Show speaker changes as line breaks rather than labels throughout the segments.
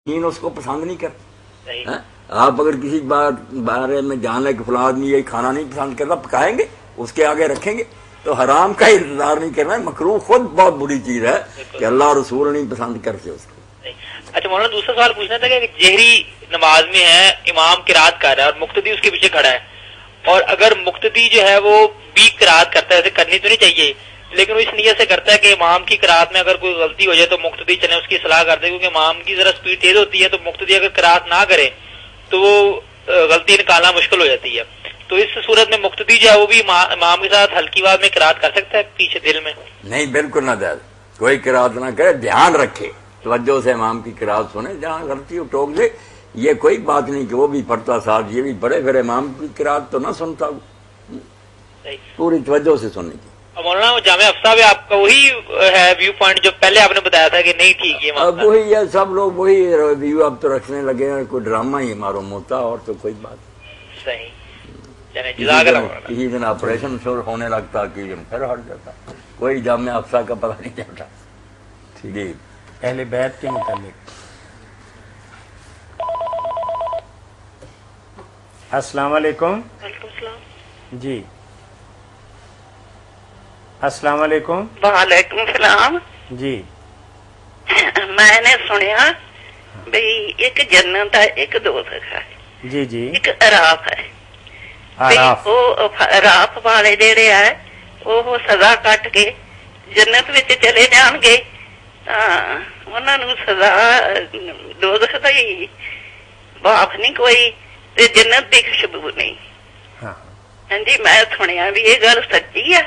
دین اس کو پسند نہیں کرتا. آپ اگر کسی بارے میں جان لیں کہ فلاں آدمی یہ کھانا نہیں پسند کرتا، پکائیں گے اس کے آگے رکھیں گے. تو حرام کا انتظار نہیں کرنا ہے. مکروہ خود بہت بری چیز ہے کہ اللہ رسول نہیں پسند کرتے اس کو.
اچھا مولانا، دوسرا سوال پوچھنا تھا کہ جہری نماز میں ہے، امام قرات کر رہا ہے اور مقتدی اس کے پیچھے کھڑا ہے، اور اگر مقتدی جو ہے وہ بھی قرات کرتا ہے، اسے کرنی تو نہیں چاہیے، لیکن وہ اس نیت سے کرتا ہے کہ امام کی قرات میں اگر کوئی غلطی ہو جائے تو مقتدی چلے اس کی اصلاح کر دے، کیونکہ امام کی ذرا سپیڈ تیز ہوتی ہے تو مقتدی اگر قرات نہ کرے تو وہ غلطی نکالنا مشکل ہو جاتی ہے. تو اس صورت میں مقتدی جو ہے وہ بھی امام کے ساتھ ہلکی آواز میں قرات کر سکتا ہے پیچھے دل میں؟
نہیں، بالکل نہ جائز. کوئی قرات نہ کرے، دھیان رکھے، توجہ سے امام کی قرات سنے، جہاں غلطی ہو ٹوک دے. یہ کوئی بات نہیں کہ وہ بھی پڑھتا ساتھ یہ بھی پڑھے، پھر امام کی قرات تو نہ سنتا، پوری توجہ سے سننے کی.
مولانا جامع افسا میں آپ کا وہی ہے ویو پوائنٹ جو پہلے آپ نے بتایا تھا کہ نہیں ٹھیک ہے؟
اب وہی ہے، سب لوگ وہی ویو اب تو رکھنے لگے ہیں. کوئی ڈرامہ ہی معلوم ہوتا اور تو کوئی بات
صحیح.
کسی دن آپریشن شروع ہونے لگتا، کسی دن پھر ہٹ جاتا. کوئی جامع افسا کا پتہ نہیں چلتا. جی،
اہل بیت کے متعلق. السلام علیکم.
وعلیکم السلام.
جی السلام علیکم.
وعلیکم السلام.
جی
میں نے سنیا بھئی ایک جنت ہے، ایک دوزخ ہے،
جی جی
ایک عراف ہے.
آراف.
وہ عراف والے جڑے ہے وہ سزا کٹ کے جنت وچ چلے جان گے، انہاں نوں سزا دوزخ دا ہی باپ نہیں کوئی تے جنت دی خوشبو نہیں.
ہاں
ہاں جی، میں سنیا بھی یہ گل سچی ہے.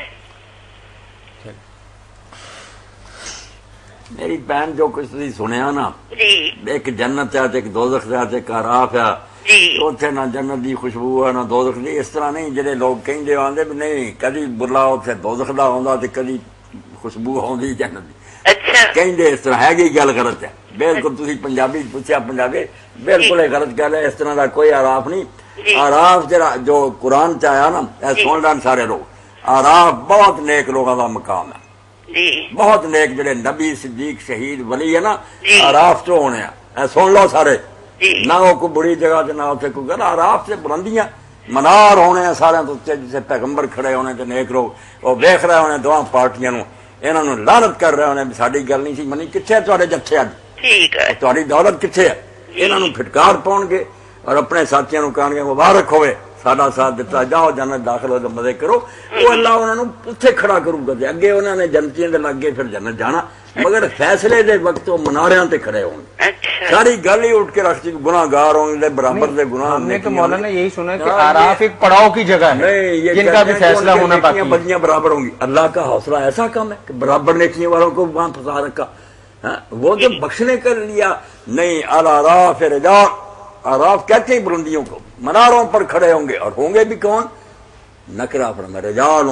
میری بہن جو کچھ تھی سنیا نا،
جی
ایک جنت ہے ایک دوزخ ہے ایک عراف ہے.
جی
اتنے نہ جنت دی خوشبو ہے نہ دوزخ دی. اس طرح نہیں جڑے لوگ کہندے آندے بھی نہیں کدی بلا اتنے دوزخ دا آندا تے کدی خوشبو آندی جنت دی.
اچھا
کہندے اس طرح ہے گی گل غلط ہے. بالکل تسی پنجابی پوچھیا، پنجابی بالکل غلط گل ہے. اس طرح دا کوئی عراف نہیں. عراف جڑا جو قرآن چ آیا نا، اے سن لین سارے لوگ، عراف بہت نیک لوگوں دا مقام ہے.
جی
بہت نیک جڑے نبی صدیق شہید ولی ہے نا،
جی
عراف چ ہونے ہیں. سن لو سارے،
جی
نہ وہ کوئی بری جگہ تے نہ اتنے کوئی گل. عراف سے بلندیاں منار ہونے ہیں سارے تو جسے پیغمبر کھڑے ہونے تے نیک لوگ وہ ویخ رہے ہونے دونوں پارٹیاں نو، انہاں نو لعنت کر رہے ہونے بھی ساڈی گل نہیں سی منی. کتنے تواڈے جتھے اج
ٹھیک ہے.
تواڈی دولت کتنے ہے؟ انہاں نو پھٹکار پاؤن گے اور اپنے ساتھیاں نو کہن گے مبارک ہوئے ساڈا ساتھ دتا، جاؤ جنت داخل ہو مزے کرو. وہ اللہ انہاں نو اتھے کھڑا کروں گا. اگے انہاں نے جنتیاں دے لگ گئے پھر جنت جانا، مگر فیصلے دے وقت وہ مناریاں تے کھڑے ہون.
اچھا
ساری گل ہی اٹھ کے رکھتی گناہ گار ہوں گے برابر دے گناہ.
ہم نے تو مولانا یہی سنا کہ آراف ایک پڑاؤ کی جگہ ہے
نہیں،
جن کا بھی فیصلہ ہونا باقی ہے.
بدیاں برابر ہوں گی. اللہ کا حوصلہ ایسا کم ہے کہ برابر نیکیوں والوں کو وہاں پھنسا رکھا. وہ جو بخشنے کر لیا نہیں. الاراف رجال، آراف کہتے ہیں بلندیوں کو، مناروں پر کھڑے ہوں گے. اور ہوں گے بھی کون؟ نکرا فرمایا رجال،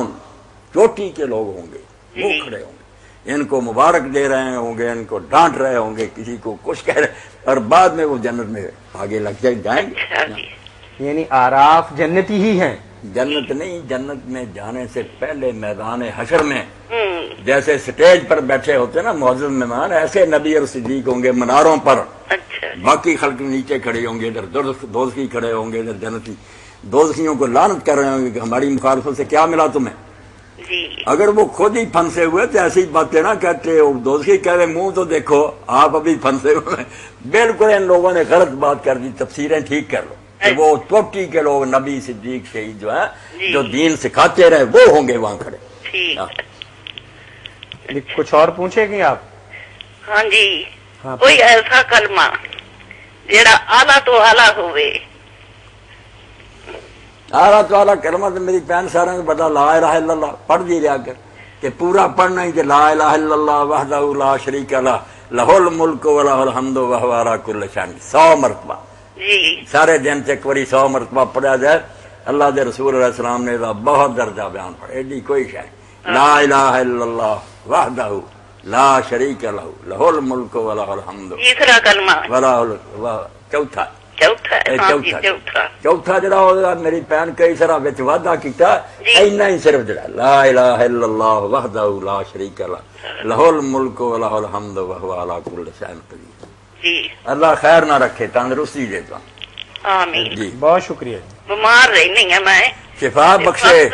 چوٹی کے لوگ ہوں گے، وہ کھڑے ہوں گے. ان کو مبارک دے رہے ہوں گے، ان کو ڈانٹ رہے ہوں گے، کسی کو کچھ کہہ رہے، اور بعد میں وہ جنت میں آگے لگ جائیں گے.
یعنی آراف جنتی ہی ہیں.
جنت نہیں، جنت میں جانے سے پہلے میدان حشر میں جیسے سٹیج پر بیٹھے ہوتے نا معزز مہمان، ایسے نبی اور صدیق ہوں گے مناروں پر.
اچھا
باقی خلق نیچے کھڑے ہوں گے، ادھر دوزخی کھڑے ہوں گے، ادھر جنتی. دوزخیوں کو لعنت کر رہے ہوں گے کہ ہماری مخالفت سے کیا ملا تمہیں.
جی
اگر وہ خود ہی پھنسے ہوئے تو ایسی باتیں نہ کہتے. دوزخی کہہ رہے منہ تو دیکھو آپ ابھی پھنسے ہوئے. بالکل ان لوگوں نے غلط بات کر دی. تفسیریں ٹھیک کر لو کہ وہ چوٹی کے لوگ نبی صدیق شہید جو ہیں جو دین سکھاتے رہے وہ ہوں گے وہاں کھڑے.
ٹھیک.
کچھ اور پوچھے گی آپ؟
ہاں جی،
ہاں.
کوئی ایسا کلمہ جڑا اعلیٰ تو اعلیٰ ہوئے.
آلہ تو آلہ کلمہ تو میری پہن سارا سے بتا لا الہ الا اللہ پڑھ دی رہا کر کہ پورا پڑھنا ہی کہ لا الہ الا اللہ وحدہ لا شریک لہ لہ الملک و لہ الحمد وہو علی کل شیء. 100 مرتبہ
جی
سارے دن سے ایک باری 100 مرتبہ پڑھا جائے. اللہ دے رسول علیہ السلام نے بہت درجہ بیان پڑھا. ایڈی کوئی شے لا الہ الا اللہ وحدہ لا شریک لہ لہ الملک و لہ الحمد
تیسرا کلمہ
چوتھا
چوتھا
جڑا ہوگا میری بہن کئی سارا بچ وعدہ کیتا اینا ہی صرف جڑا لا الہ الا اللہ وحدہ لا شریک لہ لہ الملک و لہ الحمد وہو علی کل شیء قدیر.
جی
اللہ خیر نہ رکھے، تندرستی دیتا
آمین.
جی.
بہت شکریہ جی.
بیمار رہنی ہے میں.
شفا بخشے.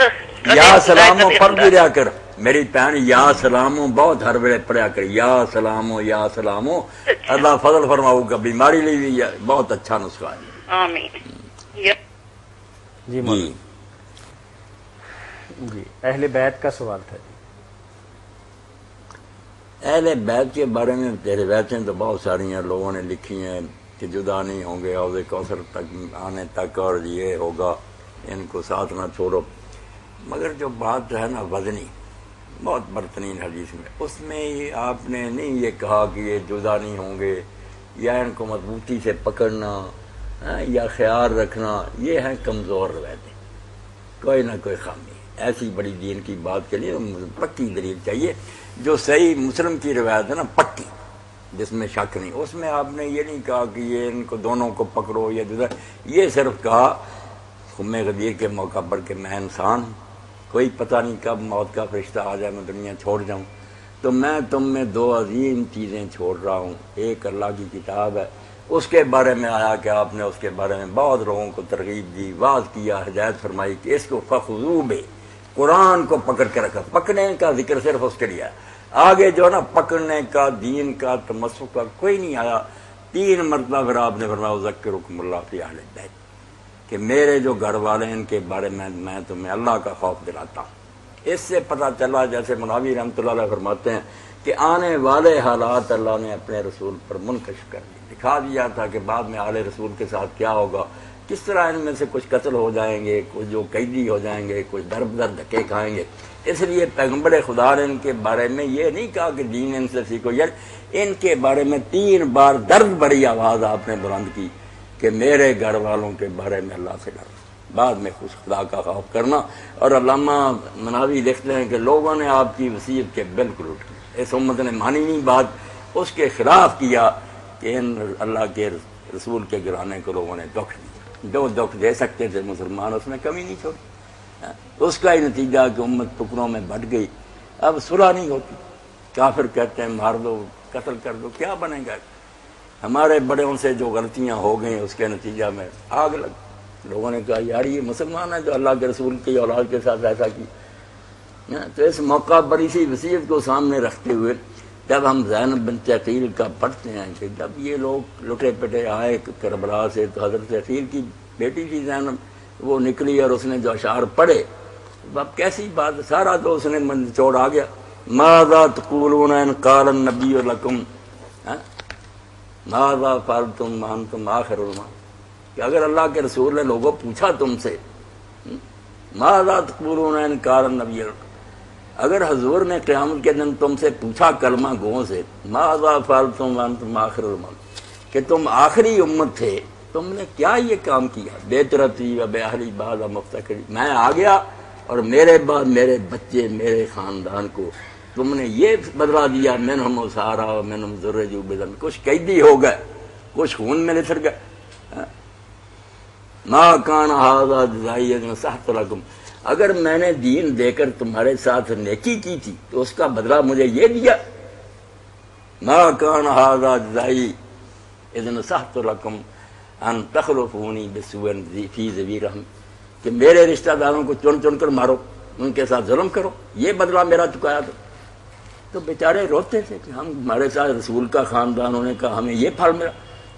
یا سلامو پڑھ بھی رہا کر میری بہن، یا سلامو بہت ہر ویلے پڑھیا کر، یا سلامو یا سلامو. اللہ فضل فرماؤ گا، بیماری لی بھی بہت اچھا نسخہ ہے.
آمین.
جی مولانا جی اہل بیت کا سوال تھا جی.
اہل بیت کے بارے میں روایتیں تو بہت ساری ہیں، لوگوں نے لکھی ہیں کہ جدا نہیں ہوں گے حوض کوثر تک آنے تک، اور یہ ہوگا ان کو ساتھ نہ چھوڑو. مگر جو بات ہے نا وزنی، بہت برتنین حدیث میں، اس میں آپ نے نہیں یہ کہا کہ یہ جدا نہیں ہوں گے یا ان کو مضبوطی سے پکڑنا یا خیال رکھنا، یہ ہیں کمزور روایتیں، کوئی نہ کوئی خامی. ایسی بڑی دین کی بات کے لیے پکی دلیل چاہیے. جو صحیح مسلم کی روایت ہے نا پکی، جس میں شک نہیں، اس میں آپ نے یہ نہیں کہا کہ یہ ان کو دونوں کو پکڑو یا جدا، یہ صرف کہا خم غدیر کے موقع پر کہ میں انسان ہوں، کوئی پتہ نہیں کب موت کا فرشتہ آ جائے میں دنیا چھوڑ جاؤں، تو میں تم میں دو عظیم چیزیں چھوڑ رہا ہوں. ایک اللہ کی کتاب ہے، اس کے بارے میں آیا کہ آپ نے اس کے بارے میں بہت لوگوں کو ترغیب دی، واعظ کیا، ہدایت فرمائی کہ اس کو فخذوہ بہ، قرآن کو پکڑ کے رکھا. پکڑنے کا ذکر صرف اس کے لیے ہے، آگے جو نا پکڑنے کا، دین کا، تمسک کا کوئی نہیں آیا. 3 مرتبہ پھر آپ نے فرمایا ذکرکم اللہ فی اہل البیت، کہ میرے جو گھر والے ہیں ان کے بارے میں تمہیں اللہ کا خوف دلاتا ہوں. اس سے پتہ چلا، جیسے مناوی رحمۃ اللہ علیہ فرماتے ہیں کہ آنے والے حالات اللہ نے اپنے رسول پر منکشف کر دی، دکھا دیا تھا کہ بعد میں آل رسول کے ساتھ کیا ہوگا، کس طرح ان میں سے کچھ قتل ہو جائیں گے، کچھ جو قیدی ہو جائیں گے، کچھ در بدر دھکے کھائیں گے. اس لیے پیغمبر خدا نے ان کے بارے میں یہ نہیں کہا کہ دین ان سے سیکھو، یار ان کے بارے میں 3 بار درد بھری آواز آپ نے بلند کی کہ میرے گھر والوں کے بارے میں اللہ سے ڈرنا، بعد میں خوش خدا کا خوف کرنا. اور علامہ مناوی لکھتے ہیں کہ لوگوں نے آپ کی وصیت کے بالکل اٹھ گئے، اس امت نے مانی نہیں بات، اس کے خلاف کیا کہ ان اللہ کے رسول کے گھرانے کو لوگوں نے دکھ دیا. جو دکھ دے سکتے تھے مسلمان اس میں کمی نہیں چھوڑی. اس کا ہی نتیجہ کہ امت ٹکڑوں میں بٹ گئی. اب صلح نہیں ہوتی، کافر کہتے ہیں مار دو، قتل کر دو، کیا بنے گا؟ ہمارے بڑوں سے جو غلطیاں ہو گئیں اس کے نتیجہ میں آگ لگ. لوگوں نے کہا یار یہ مسلمان ہے جو اللہ کے رسول کی اولاد کے ساتھ ایسا کی. تو اس موقع پر اسی وصیت کو سامنے رکھتے ہوئے جب ہم زینب بنت عقیل کا پڑھتے ہیں کہ جب یہ لوگ لٹے پٹے آئے کربلا سے، تو حضرت عقیل کی بیٹی تھی زینب، وہ نکلی اور اس نے جو اشعار پڑھے، اب کیسی بات، سارا تو اس نے نچوڑ آ گیا. ماذا تقولون ان قال النبی لکم ماذا فعلتم وانتم آخر الما، کہ اگر اللہ کے رسول نے لوگوں پوچھا تم سے ماذا تقولون ان قال النبی لکم، اگر حضور نے قیامت کے دن تم سے پوچھا کلمہ گوں سے ماذا فعلتم وانتم آخر الما، کہ تم آخری امت تھے، تم نے کیا یہ کام کیا، بے طرفی و بے اہلی بعد مفتقری، میں آ گیا اور میرے بعد میرے بچے، میرے خاندان کو تم نے یہ بدلا دیا، منہم اسارا و منہم ذرجوا بدم، کچھ قیدی ہو گئے، کچھ خون میں لتھڑ گئے. ما کان ھذا جزائی نصحت لکم، اگر میں نے دین دے کر تمہارے ساتھ نیکی کی تھی تو اس کا بدلہ مجھے یہ دیا. ما کان ھذا جزائی اذ نصحت لکم ان تخلفونی بسوء فی ذوی رحم، کہ میرے رشتہ داروں کو چن چن کر مارو، ان کے ساتھ ظلم کرو، یہ بدلہ میرا چکایا تھا. تو بیچارے روتے تھے کہ ہم ہمارے ساتھ رسول کا خاندان ہونے کا ہمیں یہ پھل ملا.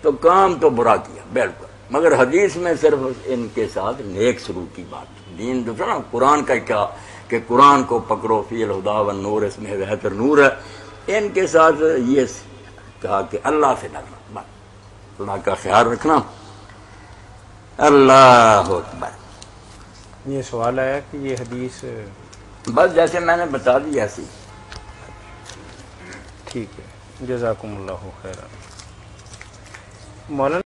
تو کام تو برا کیا بالکل، مگر حدیث میں صرف ان کے ساتھ نیک سلوک کی بات. دین دوسرا قرآن کا کیا کہ قرآن کو پکڑو، فی الہدی والنور، اس میں بہتر نور ہے. ان کے ساتھ یہ کہا کہ اللہ سے ڈرنا، بس اللہ کا خیال رکھنا. اللہ اکبر.
یہ سوال آیا کہ یہ حدیث
بس جیسے میں نے بتا دی ایسی.
ٹھیک ہے، جزاکم اللہ خیرا. مولانا